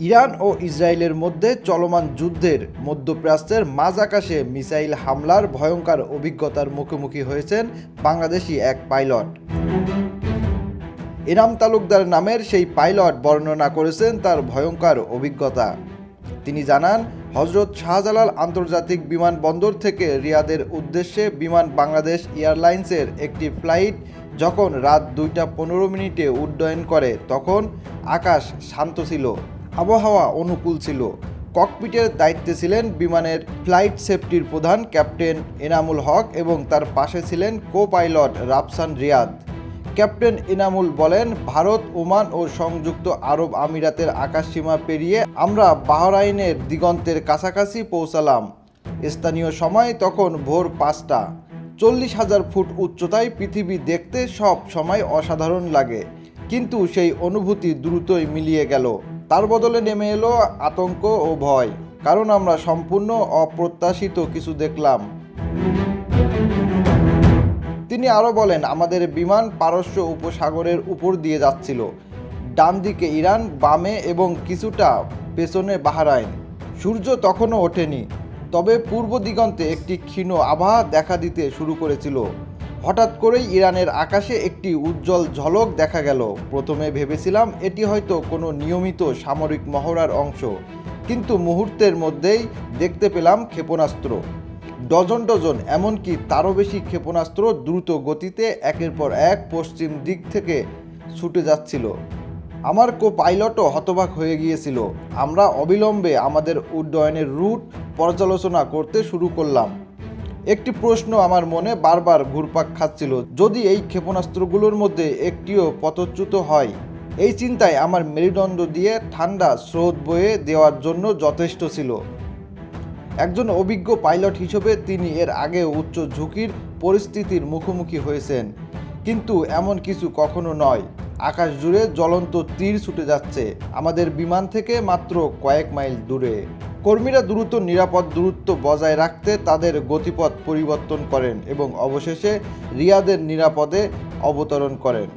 Iran ও ইসরায়েলের মধ্যে চলমান যুদ্ধের মধ্যপ্রাচ্যের মাঝ আকাশে মিসাইল হামলার ভয়ঙ্কর অভিজ্ঞতার মুখোমুখি হয়েছেন বাংলাদেশি এক পাইলট। এনাম তালুকদার নামের সেই পাইলট বর্ণনা করেছেন তার ভয়ঙ্কর অভিজ্ঞতা। তিনি জানান, হজরত শাহজালাল আন্তর্জাতিক বিমানবন্দর থেকে রিয়াদের উদ্দেশ্যে বিমান বাংলাদেশ এয়ারলাইন্সের একটি ফ্লাইট যখন রাত 2:15 উড্ডয়ন করে তখন আকাশ শান্ত ছিল, আবহাওয়া অনুকূল ছিল। ককপিটের দায়িত্বে ছিলেন বিমানের ফ্লাইট সেফটির প্রধান ক্যাপ্টেন এনামুল হক এবং তার পাশে ছিলেন co pilot Rafsan Riyad. Captain Enamul বলেন, ভারত, ওমান ও সংযুক্ত আরব আমিরাতের আকাশসীমা পেরিয়ে আমরা বাহরাইনের দিগন্তের কাছাকাছি পৌঁছালাম। স্থানীয় সময় তখন ভোর 5টা। 40,000 ফুট উচ্চতায় পৃথিবী দেখতে সব সময় অসাধারণ লাগে, কিন্তু সেই অনুভূতি দ্রুতই মিলিয়ে গেল। তার বদলে নেমে এলো আতঙ্ক ও ভয়, কারণ আমরা সম্পূর্ণ অপ্রত্যাশিত কিছু দেখলাম। তিনি আরও বলেন, আমাদের বিমান পারস্য উপসাগরের উপর দিয়ে যাচ্ছিল। ডান দিকে ইরান, বামে এবং কিছুটা পেছনে বাহরাইন। সূর্য তখনও ওঠেনি, তবে পূর্ব দিগন্তে একটি ক্ষীণ আভা দেখা দিতে শুরু করেছিল। হঠাৎ করেই ইরানের আকাশে একটি উজ্জ্বল ঝলক দেখা গেল। প্রথমে ভেবেছিলাম এটি হয়তো কোনো নিয়মিত সামরিক মহড়ার অংশ, কিন্তু মুহূর্তের মধ্যেই দেখতে পেলাম ক্ষেপণাস্ত্র। ডজন ডজন, এমনকি তারও বেশি ক্ষেপণাস্ত্র দ্রুত গতিতে একের পর এক পশ্চিম দিক থেকে ছুটে যাচ্ছিল। আমার কো পাইলটও হতবাক হয়ে গিয়েছিল। আমরা অবিলম্বে আমাদের উড্ডয়নের রুট পর্যালোচনা করতে শুরু করলাম। একটি প্রশ্ন আমার মনে বারবার ঘুরপাক খাচ্ছিল, যদি এই ক্ষেপণাস্ত্রগুলোর মধ্যে একটিও পথচ্যুত হয়। এই চিন্তায় আমার মেরুদণ্ড দিয়ে ঠান্ডা স্রোত বয়ে দেওয়ার জন্য যথেষ্ট ছিল। একজন অভিজ্ঞ পাইলট হিসেবে তিনি এর আগে উচ্চ ঝুঁকির পরিস্থিতির মুখোমুখি হয়েছেন, কিন্তু এমন কিছু কখনো নয়। আকাশ জুড়ে জ্বলন্ত তীর ছুটে যাচ্ছে আমাদের বিমান থেকে মাত্র কয়েক মাইল দূরে। কর্মীরা দ্রুত নিরাপদ দূরত্ব বজায় রাখতে তাদের গতিপথ পরিবর্তন করেন এবং অবশেষে রিয়াদের নিরাপদে অবতরণ করেন।